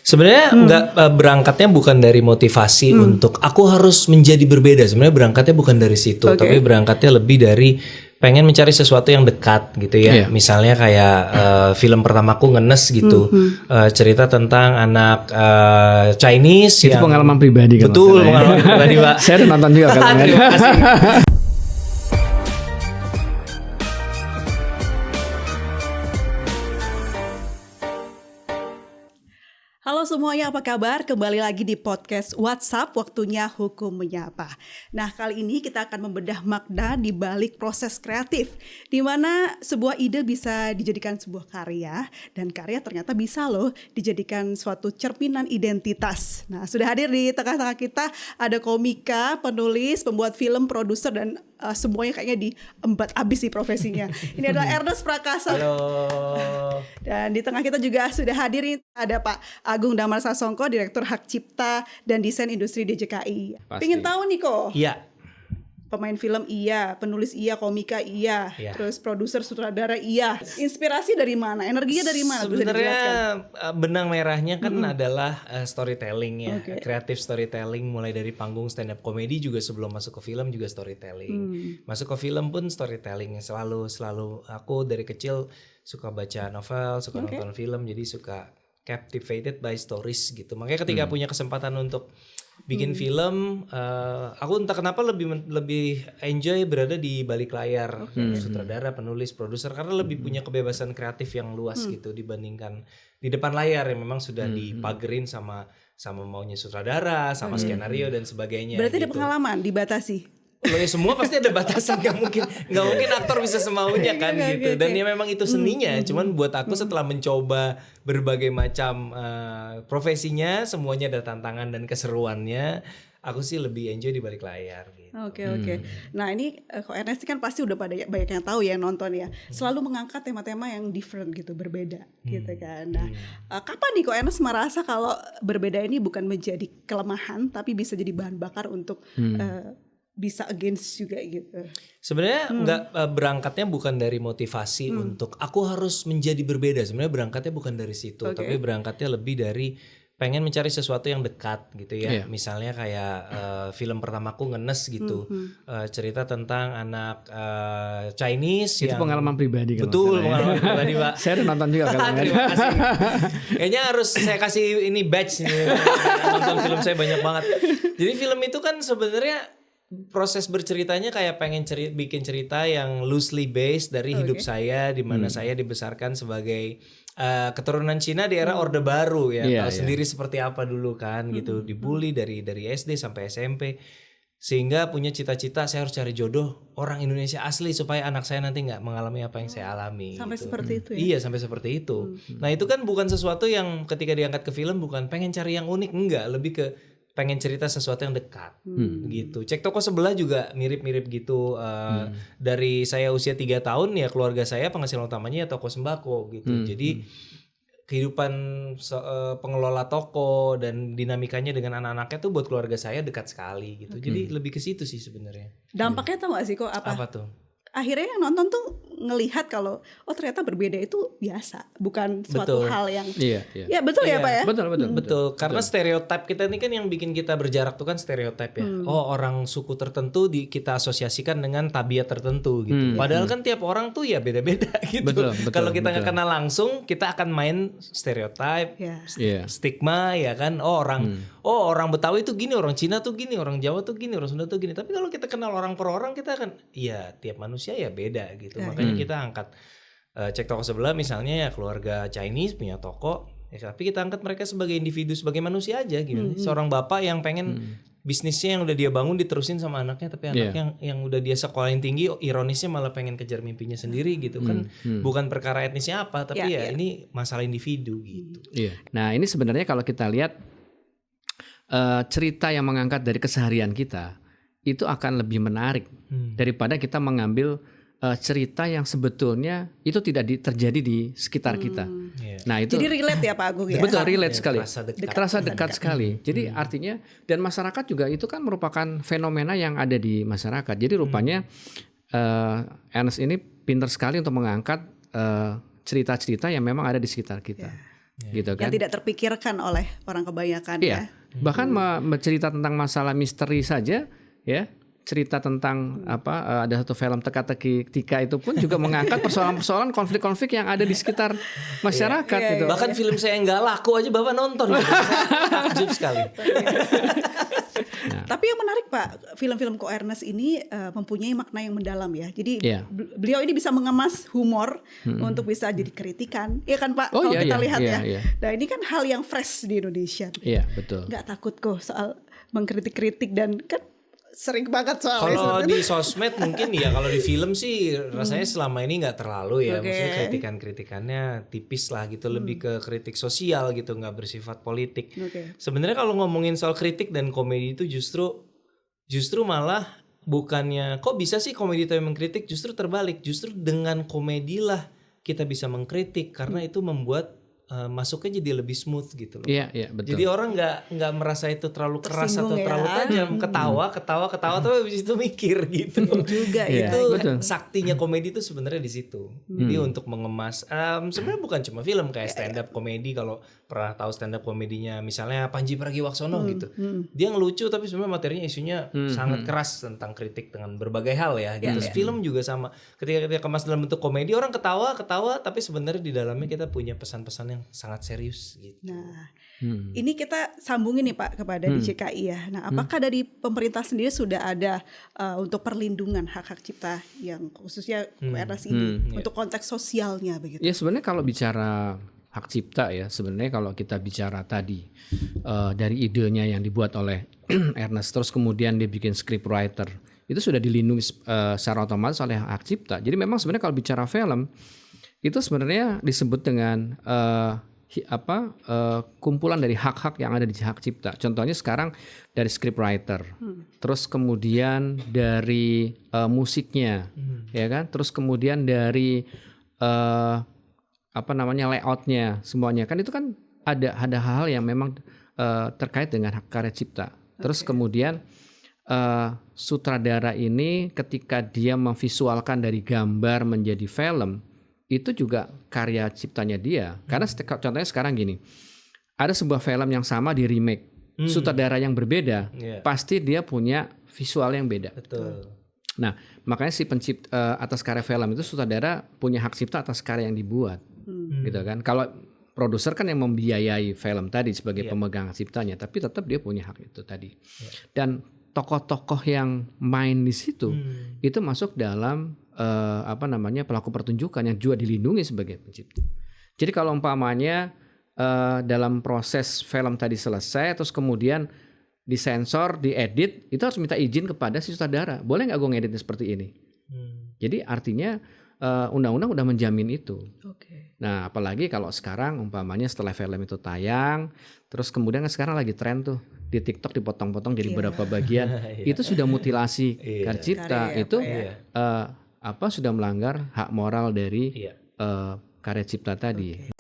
Sebenarnya nggak berangkatnya bukan dari motivasi untuk aku harus menjadi berbeda. Sebenarnya berangkatnya bukan dari situ, tapi berangkatnya lebih dari pengen mencari sesuatu yang dekat gitu ya. Misalnya kayak film pertamaku Ngenes gitu, cerita tentang anak Chinese Itu yang pengalaman pribadi kan? betul pengalaman pribadi Pak. Saya udah nonton juga kan. Terima kasih. Halo semuanya, apa kabar? Kembali lagi di podcast WhatsApp, waktunya hukum menyapa. Nah, kali ini kita akan membedah makna di balik proses kreatif, di mana sebuah ide bisa dijadikan sebuah karya, dan karya ternyata bisa loh dijadikan suatu cerminan identitas. Nah, sudah hadir di tengah-tengah kita ada komika, penulis, pembuat film, produser, dan semuanya kayaknya diembat abis sih profesinya. Ini adalah Ernest Prakasa. Halo. Dan di tengah kita juga sudah hadir nih, ada Pak Agung Damar Sasongko, Direktur Hak Cipta dan Desain Industri DJKI. Pengen tahu nih kok. Iya. Pemain film iya, penulis iya, komika iya, terus produser sutradara iya. Inspirasi dari mana? Energinya dari mana? Sebenarnya benang merahnya kan adalah storytelling ya, kreatif storytelling, mulai dari panggung stand up comedy juga sebelum masuk ke film juga storytelling. Masuk ke film pun storytelling. Selalu aku dari kecil suka baca novel, suka nonton film, jadi suka captivated by stories gitu. Makanya ketika punya kesempatan untuk bikin film, aku entah kenapa lebih enjoy berada di balik layar, sutradara, penulis, produser, karena lebih punya kebebasan kreatif yang luas gitu dibandingkan di depan layar yang memang sudah dipagerin sama maunya sutradara, sama skenario dan sebagainya. Berarti gitu. ada pengalaman dibatasi. Loh ya, semua pasti ada batasan, nggak mungkin aktor bisa semaunya kan gitu. Dan ya memang itu seninya. Cuman buat aku setelah mencoba berbagai macam profesinya, semuanya ada tantangan dan keseruannya. Aku sih lebih enjoy di balik layar gitu. Oke. Nah ini kok Ernest kan pasti udah banyak yang tahu ya, yang nonton ya. Selalu mengangkat tema-tema yang different gitu, berbeda gitu kan. Nah kapan nih kok Ernest merasa kalau berbeda ini bukan menjadi kelemahan, tapi bisa jadi bahan bakar untuk bisa against juga gitu. Sebenarnya nggak berangkatnya bukan dari motivasi untuk aku harus menjadi berbeda. Sebenarnya berangkatnya bukan dari situ, tapi berangkatnya lebih dari pengen mencari sesuatu yang dekat gitu ya. Misalnya kayak film pertamaku Ngenes gitu, cerita tentang anak Chinese. Itu pengalaman pribadi kan? Betul, pengalaman pribadi Pak. Saya udah nonton juga kan. Terima kasih. Kayaknya harus saya kasih ini badge nih. Nonton film saya banyak banget. Jadi film itu kan sebenarnya proses berceritanya kayak pengen bikin cerita yang loosely based dari hidup saya, di mana saya dibesarkan sebagai keturunan Cina di era Orde Baru ya. Tahu sendiri seperti apa dulu kan gitu, dibully dari SD sampai SMP, sehingga punya cita-cita saya harus cari jodoh orang Indonesia asli supaya anak saya nanti nggak mengalami apa yang saya alami. Sampai gitu. seperti itu ya? Iya, sampai seperti itu. Nah itu kan bukan sesuatu yang ketika diangkat ke film bukan pengen cari yang unik, enggak, lebih ke pengen cerita sesuatu yang dekat gitu. Cek toko sebelah juga mirip-mirip gitu. Dari saya usia 3 tahun ya keluarga saya penghasilan utamanya ya toko sembako gitu. Jadi kehidupan pengelola toko dan dinamikanya dengan anak-anaknya tuh buat keluarga saya dekat sekali gitu. Jadi lebih ke situ sih sebenarnya. Dampaknya tau gak sih kok apa? Apa tuh? Akhirnya yang nonton tuh ngelihat kalau ternyata berbeda itu biasa, bukan suatu hal yang ya betul ya Pak ya? Betul. Karena stereotip kita ini kan yang bikin kita berjarak tuh kan stereotip ya. Oh, orang suku tertentu kita asosiasikan dengan tabiat tertentu gitu. Padahal kan tiap orang tuh ya beda-beda gitu. Kalau kita nggak kenal langsung, kita akan main stereotip, stigma ya kan. Orang Betawi tuh gini, orang Cina tuh gini, orang Jawa tuh gini, orang Sunda tuh gini. Tapi kalau kita kenal orang per orang, kita akan ya tiap manusia ya beda gitu. Makanya kita angkat cek toko sebelah misalnya ya keluarga Chinese punya toko, ya, tapi kita angkat mereka sebagai individu, sebagai manusia aja gitu. Seorang bapak yang pengen bisnisnya yang udah dia bangun diterusin sama anaknya, tapi anaknya yang udah dia sekolahin tinggi, ironisnya malah pengen kejar mimpinya sendiri gitu kan. Bukan perkara etnisnya apa, tapi ini masalah individu gitu. Nah ini sebenarnya kalau kita lihat cerita yang mengangkat dari keseharian kita itu akan lebih menarik daripada kita mengambil cerita yang sebetulnya itu tidak terjadi di sekitar kita. Nah itu. Jadi relate ya Pak Agung ya. Betul, relate sekali. Terasa dekat sekali. Jadi artinya dan masyarakat juga itu kan merupakan fenomena yang ada di masyarakat. Jadi rupanya Ernest ini pintar sekali untuk mengangkat cerita-cerita yang memang ada di sekitar kita. gitu kan. Yang tidak terpikirkan oleh orang kebanyakan ya. Bahkan cerita tentang masalah misteri saja ya. Cerita tentang ada satu film Teka-teki Tika itu pun juga mengangkat persoalan-persoalan konflik-konflik yang ada di sekitar masyarakat gitu. Bahkan film saya nggak laku aja Bapak nonton. Takjub sekali. Tapi yang menarik Pak, film-film Ko Ernest ini mempunyai makna yang mendalam ya. Jadi beliau ini bisa mengemas humor untuk bisa jadi kritikan, ya kan Pak? Kalau kita lihat ya. Nah ini kan hal yang fresh di Indonesia. Iya betul. Nggak takut kok soal mengkritik-kritik dan kan sering banget soalnya. Kalau di sosmed mungkin ya, kalau di film sih rasanya selama ini nggak terlalu ya. Maksudnya kritikannya tipis lah gitu, lebih ke kritik sosial gitu, nggak bersifat politik. Sebenarnya kalau ngomongin soal kritik dan komedi itu justru malah bukannya kok bisa sih komedi itu mengkritik, justru terbalik. Justru dengan komedi lah kita bisa mengkritik karena itu membuat masuknya jadi lebih smooth gitu loh. Iya betul. Jadi orang nggak merasa itu terlalu keras atau terlalu tajam. Ketawa tapi habis itu mikir gitu. Juga ya. Itu saktinya komedi itu sebenarnya di situ. Jadi untuk mengemas sebenarnya bukan cuma film kayak stand up komedi. Kalau pernah tahu stand up komedinya misalnya Panji Pragiwaksono gitu. Dia ngelucu tapi sebenarnya materinya isunya sangat keras tentang kritik dengan berbagai hal ya gitu. Film juga sama. Ketika kita kemas dalam bentuk komedi, orang ketawa tapi sebenarnya di dalamnya kita punya pesan-pesan yang sangat serius gitu. Nah, ini kita sambungin nih Pak kepada DJKI ya. Nah, apakah dari pemerintah sendiri sudah ada untuk perlindungan hak-hak cipta yang khususnya Ernest ini untuk konteks sosialnya begitu? Ya sebenarnya kalau bicara hak cipta ya, sebenarnya kalau kita bicara tadi dari idenya yang dibuat oleh Ernest, terus kemudian dia bikin scriptwriter, itu sudah dilindungi secara otomatis oleh hak cipta. Jadi memang sebenarnya kalau bicara film itu sebenarnya disebut dengan kumpulan dari hak-hak yang ada di hak cipta. Contohnya sekarang dari scriptwriter, terus kemudian dari musiknya, ya kan, terus kemudian dari layoutnya, semuanya kan itu kan ada hal-hal yang memang terkait dengan hak karya cipta. Terus kemudian sutradara ini ketika dia memvisualkan dari gambar menjadi film, itu juga karya ciptanya dia. Karena contohnya sekarang gini, ada sebuah film yang sama di remake, sutradara yang berbeda, pasti dia punya visual yang beda. Betul. Nah, makanya si pencipta atas karya film itu sutradara punya hak cipta atas karya yang dibuat, gitu kan. Kalau produser kan yang membiayai film tadi sebagai pemegang hak ciptanya, tapi tetap dia punya hak itu tadi. Dan tokoh-tokoh yang main di situ itu masuk dalam pelaku pertunjukan yang juga dilindungi sebagai pencipta. Jadi kalau umpamanya dalam proses film tadi selesai, terus kemudian disensor, diedit, itu harus minta izin kepada si sutradara. Boleh nggak gue ngeditnya seperti ini? Jadi artinya undang-undang udah menjamin itu. Nah, apalagi kalau sekarang umpamanya setelah film itu tayang, terus kemudian sekarang lagi tren tuh di TikTok dipotong-potong jadi beberapa bagian, itu sudah mutilasi karya cipta, itu sudah melanggar hak moral dari karya cipta tadi.